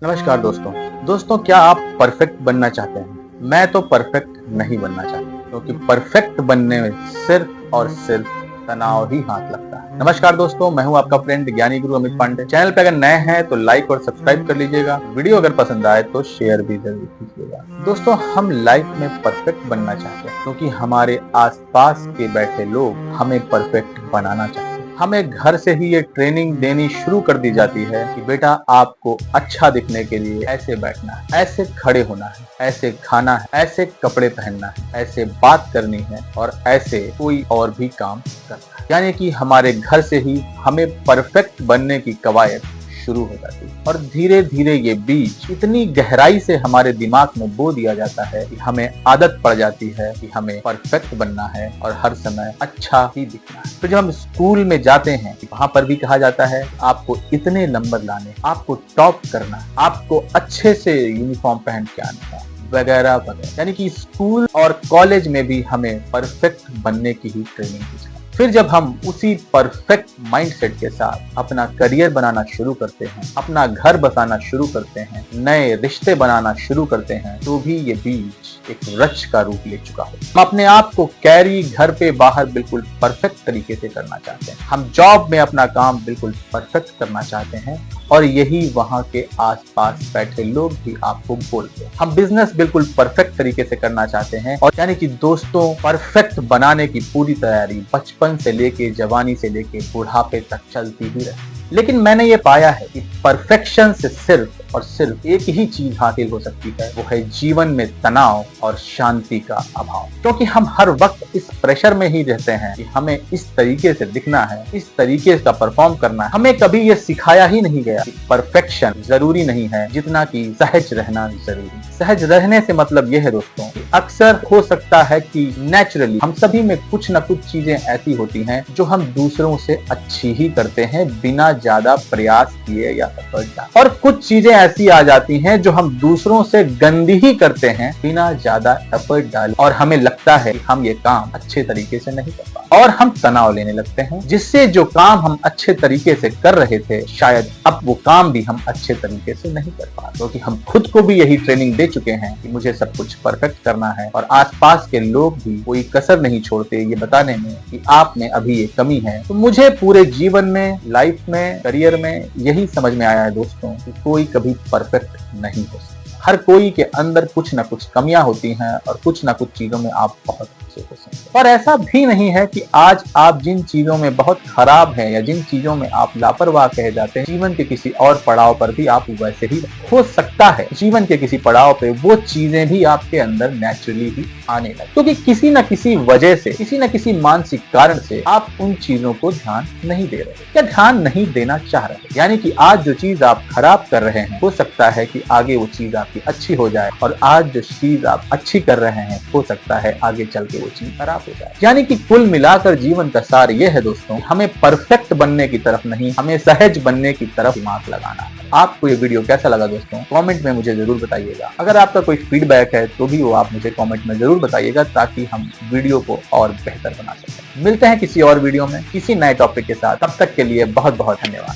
नमस्कार दोस्तों क्या आप परफेक्ट बनना चाहते हैं? मैं तो परफेक्ट नहीं बनना चाहता क्योंकि परफेक्ट बनने में सिर्फ और सिर्फ तनाव ही हाथ लगता है। नमस्कार दोस्तों, मैं हूं आपका फ्रेंड ज्ञानी गुरु अमित पांडे। चैनल पे अगर नए हैं तो लाइक और सब्सक्राइब कर लीजिएगा। वीडियो अगर पसंद आए तो शेयर भी जरूर कीजिएगा। दोस्तों, हम लाइफ में परफेक्ट बनना चाहते हैं क्योंकि हमारे आसपास के बैठे लोग हमें परफेक्ट बनाना चाहते हैं। हमें घर से ही ये ट्रेनिंग देनी शुरू कर दी जाती है कि बेटा आपको अच्छा दिखने के लिए ऐसे बैठना है, ऐसे खड़े होना है, ऐसे खाना है, ऐसे कपड़े पहनना है, ऐसे बात करनी है और ऐसे कोई और भी काम करना है। यानी कि हमारे घर से ही हमें परफेक्ट बनने की कवायद शुरू हो जाती है और धीरे धीरे ये बीज इतनी गहराई से हमारे दिमाग में बो दिया जाता है कि हमें आदत पड़ जाती है कि हमें परफेक्ट बनना है और हर समय अच्छा ही दिखना है। तो जब हम स्कूल में जाते हैं वहां पर भी कहा जाता है आपको इतने नंबर लाने, आपको टॉप करना, आपको अच्छे से यूनिफॉर्म पहन के आना है वगैरह वगैरह। यानी कि स्कूल और कॉलेज में भी हमें परफेक्ट बनने की ही ट्रेनिंग दी जाती है। फिर जब हम उसी परफेक्ट माइंडसेट के साथ अपना करियर बनाना शुरू करते हैं, अपना घर बसाना शुरू करते हैं, नए रिश्ते बनाना शुरू करते हैं, तो भी ये बीज एक वृक्ष का रूप ले चुका है। हम अपने आप को कैरी घर पे बाहर बिल्कुल परफेक्ट तरीके से करना चाहते हैं। हम जॉब में अपना काम बिल्कुल परफेक्ट करना चाहते हैं और यही वहां के आसपास बैठे लोग भी आपको बोलते हैं। हम बिजनेस बिल्कुल परफेक्ट तरीके से करना चाहते हैं और यानी कि दोस्तों परफेक्ट बनाने की पूरी तैयारी बचपन से लेके जवानी से लेके बुढ़ापे तक चलती ही रहती है। लेकिन मैंने ये पाया है कि परफेक्शन से सिर्फ और सिर्फ एक ही चीज हासिल हो सकती है, वो है जीवन में तनाव और शांति का अभाव। क्योंकि हम हर वक्त इस प्रेशर में ही रहते हैं कि हमें इस तरीके से दिखना है, इस तरीके का परफॉर्म करना है। हमें कभी ये सिखाया ही नहीं गया कि परफेक्शन जरूरी नहीं है जितना कि सहज रहना जरूरी है। सहज रहने से मतलब यह है दोस्तों कि अक्सर हो सकता है कि नेचुरली हम सभी में कुछ न कुछ चीजें ऐसी होती हैं जो हम दूसरों से अच्छी ही करते हैं बिना ज्यादा प्रयास किए या एफर्ट डाले, और कुछ चीजें ऐसी आ जाती हैं जो हम दूसरों से गंदी ही करते हैं बिना ज्यादा एफर्ट डाले, और हमें लगता है कि हम ये काम अच्छे तरीके से नहीं कर पा और हम तनाव लेने लगते हैं, जिससे जो काम हम अच्छे तरीके से कर रहे थे शायद अब वो काम भी हम अच्छे तरीके से नहीं कर पा, क्योंकि हम खुद को भी यही ट्रेनिंग दे चुके हैं कि मुझे सब कुछ परफेक्ट करना है और आसपास के लोग भी कोई कसर नहीं छोड़ते ये बताने में कि आप में अभी ये कमी है। तो मुझे पूरे जीवन में, लाइफ में, करियर में यही समझ में आया है दोस्तों कि कोई कभी परफेक्ट नहीं हो सकता। हर कोई के अंदर कुछ ना कुछ कमियां होती हैं और कुछ ना कुछ चीजों में आप बहुत अच्छे हो सकते हैं। और ऐसा भी नहीं है कि आज आप जिन चीजों में बहुत खराब हैं या जिन चीजों में आप लापरवाह कहे जाते हैं, जीवन के किसी और पड़ाव पर भी आप वैसे ही हो सकता है। जीवन के किसी पड़ाव पे वो चीजें भी आपके अंदर नेचुरली ही आने लगे, क्योंकि किसी न किसी वजह से, किसी न किसी मानसिक कारण से आप उन चीजों को ध्यान नहीं दे रहे या ध्यान नहीं देना चाह रहे। यानी कि आज जो चीज आप खराब कर रहे हैं हो सकता है कि आगे वो चीज आपकी अच्छी हो जाए, और आज जो चीज आप अच्छी कर रहे हैं हो सकता है आगे चल के वो चीज खराब हो जाए। यानी कि कुल मिलाकर जीवन का सार ये है दोस्तों, हमें परफेक्ट बनने की तरफ नहीं, हमें सहज बनने की तरफ दिमाग लगाना है। आपको ये वीडियो कैसा लगा दोस्तों, कमेंट में मुझे जरूर बताइएगा। अगर आपका कोई फीडबैक है तो भी वो आप मुझे कमेंट में जरूर बताइएगा ताकि हम वीडियो को और बेहतर बना सकें। मिलते हैं किसी और वीडियो में किसी नए टॉपिक के साथ, तब तक के लिए बहुत बहुत धन्यवाद।